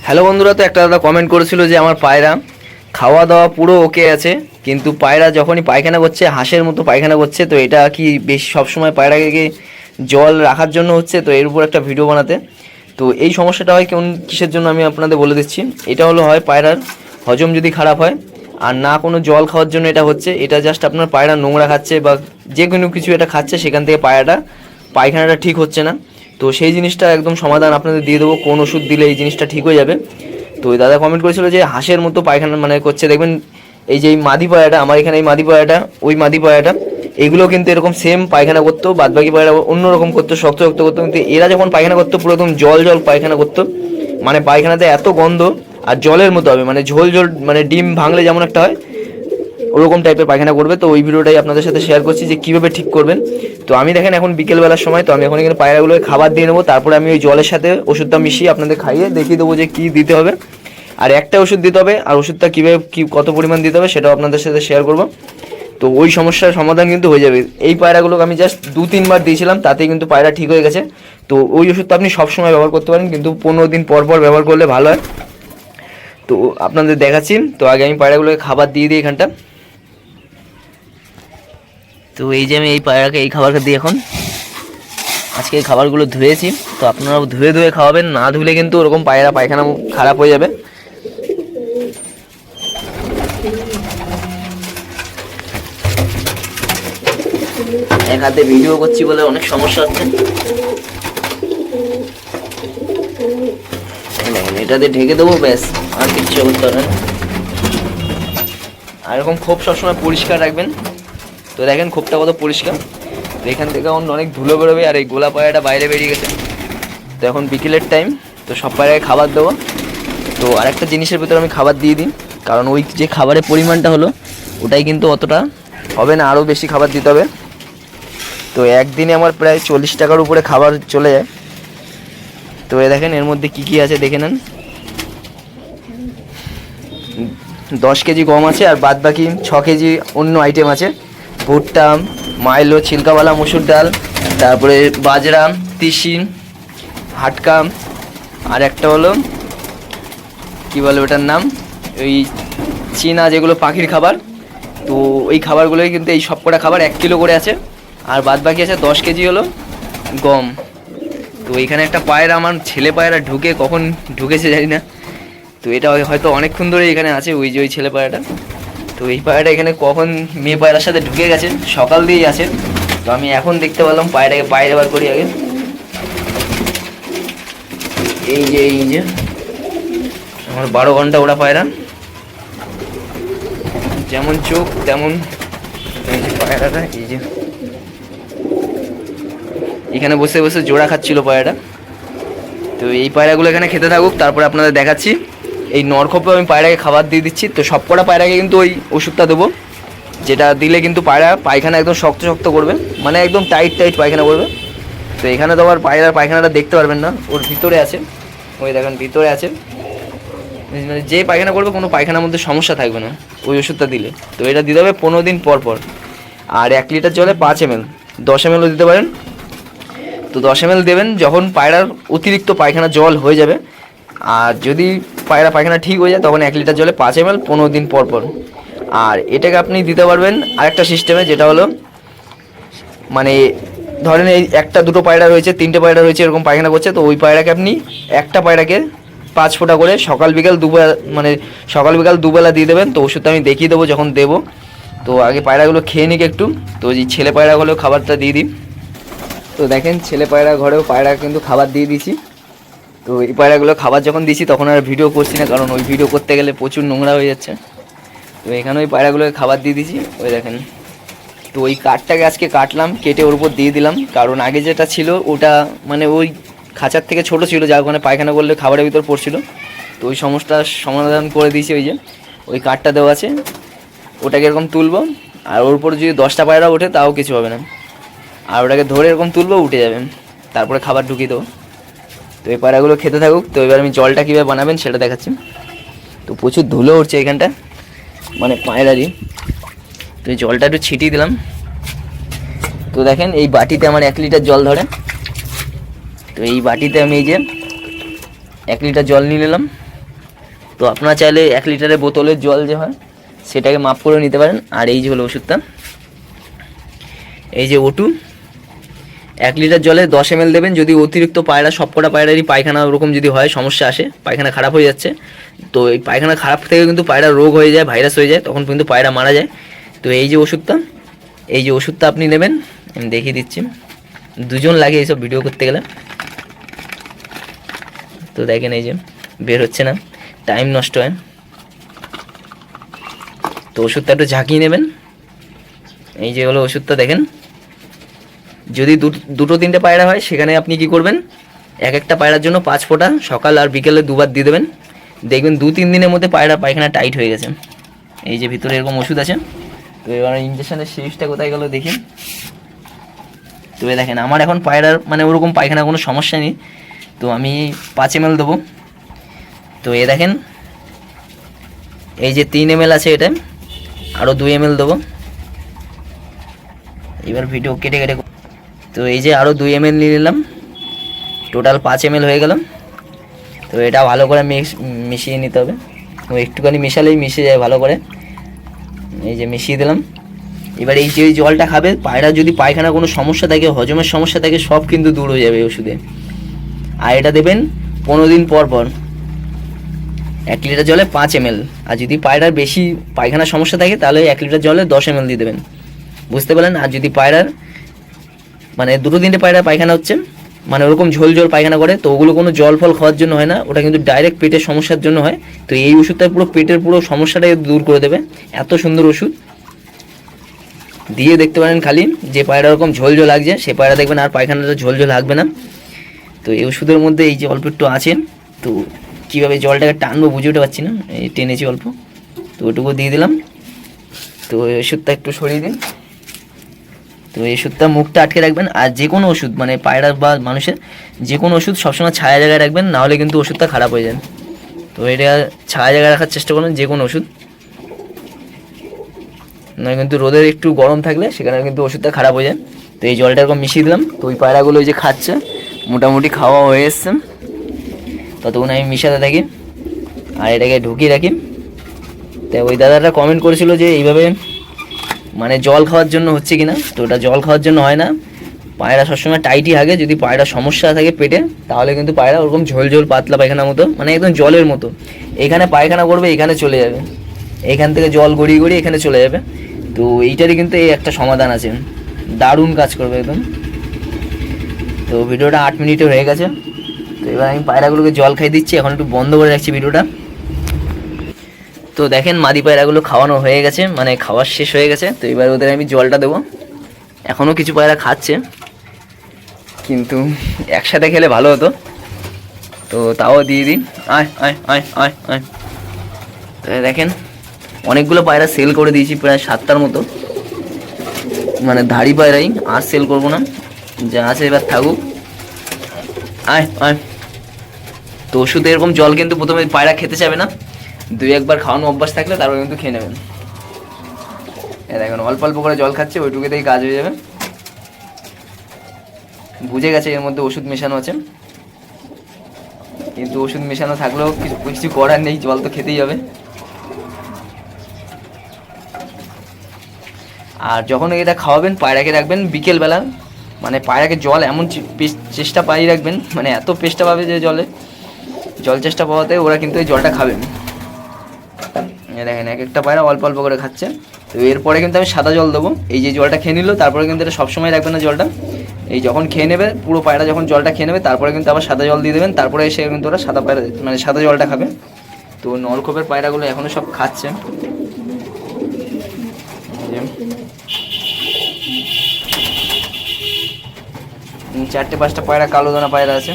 Hello বন্ধুরা, তো একটা দাদা কমেন্ট করেছিল যে আমার পায়রা খাওয়া দাওয়া পুরো ওকে আছে, কিন্তু পায়রা যখনই পায়খানা করছে হাঁসের মতো পায়খানা করছে। তো এটা কি বেশি সবসময় পায়রাকে কি জল রাখার জন্য হচ্ছে? তো এর উপর একটা ভিডিও বানাতে। তো এই সমস্যাটা হয় কোন কিসের জন্য আমি আপনাদের বলে দিচ্ছি। এটা হলো হয় পায়রার হজম যদি খারাপ হয়, আর না কোনো জল খাওয়ার জন্য এটা হচ্ছে। এটা জাস্ট আপনার পায়রা নোংরা খাচ্ছে বা যে কোনো কিছু এটা খাচ্ছে, সেখান থেকে পায়রাটা পায়খানাটা ঠিক হচ্ছে না। তো সেই জিনিসটা একদম সমাধান আপনাদের দিয়ে দেবো, কোন ওষুধ দিলে এই জিনিসটা ঠিক হয়ে যাবে। তো ওই দাদা কমেন্ট করেছিল যে হাঁসের মতো পায়খানা মানে করছে। দেখবেন এই যে এই মাদি পায়রাটা, আমার এখানে এই মাদি পায়রাটা, ওই মাদি পায়রাটা, এগুলো কিন্তু এরকম সেম পায়খানা করতো। বাদবাকি পায়রা অন্যরকম করতো, শক্ত শক্ত করতো, কিন্তু এরা যখন পায়খানা করতো পুরো একদম জল জল পায়খানা করতো। মানে পায়খানাতে এত গন্ধ, আর জলের মতো হবে, মানে ঝোল ঝোল, মানে ডিম ভাঙলে যেমন একটা হয় ওরকম টাইপের পায়খানা করবে। তো ওই ভিডিওটাই আপনাদের সাথে শেয়ার করছি যে কীভাবে ঠিক করবেন। তো আমি দেখেন এখন বিকেলবেলার সময়, তো আমি এখন এখানে পায়রাগুলোকে খাবার দিয়ে নেবো, তারপরে আমি ওই জলের সাথে ওষুধটা মিশিয়ে আপনাদের খাইয়ে দেখিয়ে দেবো যে কী দিতে হবে। আর একটা ওষুধ দিতে হবে, আর ওষুধটা কীভাবে কী কত পরিমাণ দিতে হবে সেটাও আপনাদের সাথে শেয়ার করবো। তো ওই সমস্যার সমাধান কিন্তু হয়ে যাবে। এই পায়রাগুলোকে আমি জাস্ট 2-3 বার দিয়েছিলাম, তাতেই কিন্তু পায়রা ঠিক হয়ে গেছে। তো ওই ওষুধটা আপনি সবসময় ব্যবহার করতে পারেন, কিন্তু 15 দিন পর পর ব্যবহার করলে ভালো হয়। তো আপনাদের দেখাচ্ছি। তো আগে আমি পায়রাগুলোকে খাবার দিয়ে দিই এখানটা। তো এই যে আমি এই পায়রাকে এই খাবারটা দিই এখন। আজকে এই খাবারগুলো ধুয়েছি, তো আপনারাও ধুয়ে ধুয়ে খাওয়াবেন, না ধুলে কিন্তু ওরকম পায়রা পায়খানা খারাপ হয়ে যাবে। এক হাতে ভিডিও করছি বলে অনেক সমস্যা হচ্ছে। এটা দিয়ে ঢেকে দেবো, ব্যাস, আর কিচ্ছু করতে হবে না। আর এরকম খোপ সবসময় পরিষ্কার রাখবেন। তো দেখেন খোপটা কত পরিষ্কার। তো এখান থেকে অনেক ধুলো বেরোবে, আর এই গোলা পায়রাটা বাইরে বেরিয়ে গেছে। তো এখন বিকেলের টাইম, তো সব পায়রাকে খাবার দেবো। তো আরেকটা জিনিসের ভিতরে আমি খাবার দিয়ে দিই, কারণ ওই যে খাবারের পরিমাণটা হলো ওটাই কিন্তু অতটা হবে না, আরও বেশি খাবার দিতে হবে। তো একদিনে আমার প্রায় 40 টাকার উপরে খাবার চলে যায়। তো এ দেখেন এর মধ্যে কী কী আছে দেখে নেন। 10 কেজি গম আছে, আর বাদ বাকি 6 কেজি অন্য আইটেম আছে। ভুট্টা, মাইলো, ছিলকাওয়ালা মসুর ডাল, তারপরে বাজরা, তিসি, হাটকা, আর একটা হলো কী বলে ওটার নাম, ওই চীনা যেগুলো পাখির খাবার। তো ওই খাবারগুলোই কিন্তু এই সব কটা খাবার 1 কিলো করে আছে। আর বাদ বাকি আছে 10 কেজি হলো গম। তো এইখানে একটা পায়রা, আমার ছেলে পায়রা ঢুকে কখন ঢুকেছে জানি না। তো এটা হয়তো অনেকক্ষণ ধরে এখানে আছে, ওই যে ওই ছেলে পায়রাটা। তো এই পায়রাটা এখানে কখন মেয়ে পায়রার সাথে ঢুকে গেছে, সকাল দিয়েই আছে। তো আমি এখন দেখতে পেলাম পায়রাকে বাইরে বার করি আগে। এই যে আমার 12 ঘন্টা ওরা পায়রা, যেমন চোখ তেমন এই যে পায়রাটা। এই যে এখানে বসে বসে জোড়া খাচ্ছিল পায়রাটা। তো এই পায়রাগুলো এখানে খেতে থাকুক, তারপরে আপনাদের দেখাচ্ছি। এই নরখোপে আমি পায়রাকে খাবার দিয়ে দিচ্ছি। তো সব কটা পায়রাকে কিন্তু ওই ওষুধটা দেবো, যেটা দিলে কিন্তু পায়রা পায়খানা একদম শক্ত শক্ত করবে, মানে একদম টাইট টাইট পায়খানা করবে। তো এখানে তো আবার পায়রার পায়খানাটা দেখতে পারবেন না, ওর ভিতরে আছে, ওই দেখেন ভিতরে আছে। মানে যে পায়খানা করবে কোনো পায়খানার মধ্যে সমস্যা থাকবে না ওই ওষুধটা দিলে। তো এটা দিতে হবে 15 দিন পর পর। আর 1 লিটার জলে 5 ml, 10 mlও দিতে পারেন। তো 10 ml দেবেন যখন পায়রার অতিরিক্ত পায়খানা জল হয়ে যাবে। আর যদি পায়রা পায়খানা ঠিক হয়ে যায় তখন 1 লিটার জলে 5 ml 15 দিন পর পর। আর এটাকে আপনি দিতে পারবেন আরেকটা সিস্টেমে, যেটা হলো মানে ধরেন এই 1-2 পায়রা রয়েছে, 3টে পায়রা রয়েছে এরকম পায়খানা করছে। তো ওই পায়রাকে আপনি একটা পায়রাকে 5 ফোঁটা করে সকাল বিকাল দুবেলা, মানে সকাল বিকাল দুবেলা দিয়ে দেবেন। তো ওষুধটা আমি দেখিয়ে দেবো যখন দেবো। তো আগে পায়রাগুলো খেয়ে নিক একটু। তো এই ছেলে পায়রাগুলো খাবারটা দিয়ে দিই। তো দেখেন ছেলে পায়রা ঘরেও পায়রা কিন্তু খাবার দিয়ে দিয়েছি। তো এই পায়রাগুলো খাবার যখন দিয়েছি তখন আর ভিডিও করছি না, কারণ ওই ভিডিও করতে গেলে প্রচুর নোংরা হয়ে যাচ্ছে। তো এখানে ওই পায়রাগুলোকে খাবার দিয়ে দিয়েছি, ওই দেখেন। তো ওই কাঠটাকে আজকে কাটলাম, কেটে ওর উপর দিয়ে দিলাম, কারণ আগে যেটা ছিল ওটা মানে ওই খাঁচার থেকে ছোটো ছিল, যার ওখানে পায়খানা করলে খাবারের ভিতর পড়ছিল। তো ওই সমস্যার সমাধান করে দিয়েছি, ওই যে ওই কাঠটা দেওয়া আছে, ওটাকে এরকম তুলবো। আর ওর উপর যদি 10টা পায়রা ওঠে তাও কিছু হবে না। আর ওটাকে ধরে এরকম তুলবো, উঠে যাবে, তারপরে খাবার ঢুকিয়ে দেবো। তো এই পায়রাগুলো খেতে থাকুক। তো এবার আমি জলটা কীভাবে বানাবেন সেটা দেখাচ্ছি। তো প্রচুর ধুলো উঠছে এখানটা, মানে পায়রারই। তো এই জলটা একটু ছিটিয়ে দিলাম। তো দেখেন এই বাটিতে আমার 1 লিটার জল ধরে। তো এই বাটিতে আমি এই যে 1 লিটার জল নিয়ে নিলাম। তো আপনারা চাইলে 1 লিটারের বোতলের জল যে হয় সেটাকে মাপ করে নিতে পারেন। আর এই যে হলো ওষুধটা, এই যে O2, 1 লিটার জলে 10 ml দেবেন। যদি অতিরিক্ত পায়রা, সবকটা পায়রারই পায়খানা ওরকম যদি হয়, সমস্যা আসে, পায়খানা খারাপ হয়ে যাচ্ছে, তো এই পায়খানা খারাপ থেকে কিন্তু পায়রা রোগ হয়ে যায়, ভাইরাস হয়ে যায়, তখন কিন্তু পায়রা মারা যায়। তো এই যে ওষুধটা, এই যে ওষুধটা আপনি নেবেন, আমি দেখিয়ে দিচ্ছি। 2 জন লাগে এইসব ভিডিও করতে গেলে। তো দেখেন এই যে বের হচ্ছে না, টাইম নষ্ট হয়। তো ওষুধটা একটু ঝাঁকিয়ে নেবেন। এই যে হলো ওষুধটা, দেখেন। যদি 2-3টে পায়রা হয় সেখানে আপনি কি করবেন, একটা পায়রার জন্য 5 ফোঁটা সকাল আর বিকেলে 2বার দিয়ে দেবেন। দেখবেন 2-3 দিনের মধ্যে পায়রা পায়খানা টাইট হয়ে গেছে। এই যে ভিতরে এরকম ওষুধ আছে। তো এবার ইঞ্জেকশনের সিরিজটা কোথায় গেল দেখি। তো দেখেন আমার এখন পায়রার মানে ওরকম পায়খানা কোনো সমস্যা নেই। তো আমি 5 ml দেবো। তো দেখেন এই যে 3 ml আছে, এটা আরও 2 ml দেবো। এবার ভিডিও কেটে কেটে, তো এই যে আরও 2 ml নিয়ে নিলাম, টোটাল 5 ml হয়ে গেল। তো এটা ভালো করে মিশিয়ে নিতে হবে। তো একটুখানি মেশালেই মিশে যায় ভালো করে। এই যে মিশিয়ে দিলাম। এবার এই যে জলটা খাবে, পায়রা যদি পায়খানা কোনো সমস্যা থাকে, হজমের সমস্যা থাকে, সব কিন্তু দূর হয়ে যাবে এই ওষুধে। আর এটা দেবেন 15 দিন পর পর, 1 লিটার জলে 5 ml। আর যদি পায়রার বেশি পায়খানার সমস্যা থাকে তাহলে 1 লিটার জলে 10 ml দিয়ে দেবেন, বুঝতে পারলেন। আর যদি পায়রার মানে 2-3টে পায়রা পায়খানা হচ্ছে, মানে ওরকম ঝোল ঝোল পায়খানা করে, তো ওগুলো কোনো জল ফল খাওয়ার জন্য হয় না, ওটা কিন্তু ডাইরেক্ট পেটের সমস্যার জন্য হয়। তো এই ওষুধটা পুরো পেটের পুরো সমস্যাটাই দূর করে দেবে। এত সুন্দর ওষুধ, দিয়ে দেখতে পারেন খালি। যে পায়রা ওরকম ঝোল ঝোল লাগছে সে পায়রা দেখবেন আর পায়খানাটা ঝোল ঝোল লাগবে না। তো এই ওষুধের মধ্যে এই যে অল্প একটু আছে, তো কীভাবে জলটাকে টানবো বুঝে উঠতে পারছি না, এই টেনেছি অল্প, তো ওটুকু দিয়ে দিলাম। তো এই ওষুধটা একটু সরিয়ে দিন। তো এই ওষুধটা মুখটা আটকে রাখবেন। আর যে কোনো ওষুধ মানে পায়রা বা মানুষের যে কোনো ওষুধ সবসময় ছায়া জায়গায় রাখবেন, নাহলে কিন্তু ওষুধটা খারাপ হয়ে যায়। তো এটা ছায়া জায়গায় রাখার চেষ্টা করবেন যে কোনো ওষুধ, নয় কিন্তু রোদের একটু গরম থাকলে সেখানে কিন্তু ওষুধটা খারাপ হয়ে যায়। তো এই জলটা এরকম মিশিয়ে দিলাম। তো ওই পায়রাগুলো ওই যে খাচ্ছে, মোটামুটি খাওয়া হয়ে এসছে, ততক্ষণ আমি মিশাতে থাকি আর এটাকে ঢুকিয়ে রাখি। তাই ওই দাদাটা কমেন্ট করেছিল যে এইভাবে মানে জল খাওয়ার জন্য হচ্ছে কিনা, তো ওটা জল খাওয়ার জন্য হয় না। পায়রা সবসময় টাইটই হাগে। যদি পায়রা সমস্যা থাকে পেটে, তাহলে কিন্তু পায়রা ওরকম ঝোল ঝোল পাতলা পায়খানার মতো, মানে একদম জলের মতো এখানে পায়খানা করবে, এখানে চলে যাবে, এইখান থেকে জল গড়িয়ে গড়িয়ে এখানে চলে যাবে। তো এইটারই কিন্তু এই একটা সমাধান আছে, দারুণ কাজ করবে একদম। তো ভিডিওটা 8 মিনিটে হয়ে গেছে। তো এবার আমি পায়রাগুলোকে জল খাইয়ে দিচ্ছি, এখন একটু বন্ধ করে রাখছি ভিডিওটা। তো দেখেন মাদি পায়রাগুলো খাওয়ানো হয়ে গেছে, মানে খাওয়া শেষ হয়ে গেছে। তো এবার ওদের আমি জলটা দেবো। এখনও কিছু পায়রা খাচ্ছে, কিন্তু একসাথে খেলে ভালো হতো, তো তাও দিয়ে দিই। আয় আয় আয় আয় আয়। তো দেখেন অনেকগুলো পায়রা সেল করে দিয়েছি, প্রায় 7টার মতো, মানে ধাড়ি পায়রাই, আর সেল করবো না, যা আছে এবার থাকুক। আয় আয়। তো ওষুধে এরকম জল কিন্তু প্রথমে পায়রা খেতে চাবে না, 2-1বার খাওয়ানো অভ্যাস থাকলে তারপরে কিন্তু খেয়ে নেবেন। দেখুন অল্প অল্প করে জল খাচ্ছে, ওইটুকুতেই কাজ হয়ে যাবে। বুঝে গেছে এর মধ্যে ওষুধ মেশানো আছে, কিন্তু ওষুধ মেশানো থাকলেও কিছু করার নেই, জল তো খেতেই হবে। আর যখন এটা খাওয়াবেন পায়রাকে রাখবেন বিকেলবেলা, মানে পায়রাকে জল এমন চেষ্টা পাই রাখবেন, মানে এত পেস্টা পাবে যে জল চেষ্টা পাওয়াতে ওরা কিন্তু এই জলটা খাবে। দেখেন একটা পায়রা অল্প অল্প করে খাচ্ছে। তো এরপরে কিন্তু আমি সাদা জল দেবো। এই যে জলটা খেয়ে নিল, তারপরে কিন্তু এটা সবসময় রাখবেন না জলটা, এই যখন খেয়ে নেবে পুরো পায়রা যখন জলটা খেয়ে নেবে তারপরে কিন্তু আবার সাদা জল দিয়ে দেবেন, তারপরে এসে কিন্তু ওরা সাদা পায়রা মানে সাদা জলটা খাবে। তো নলকূপের পায়রাগুলো এখনও সব খাচ্ছে। 4-5টা পায়রা কালো দানা পায়রা আছে।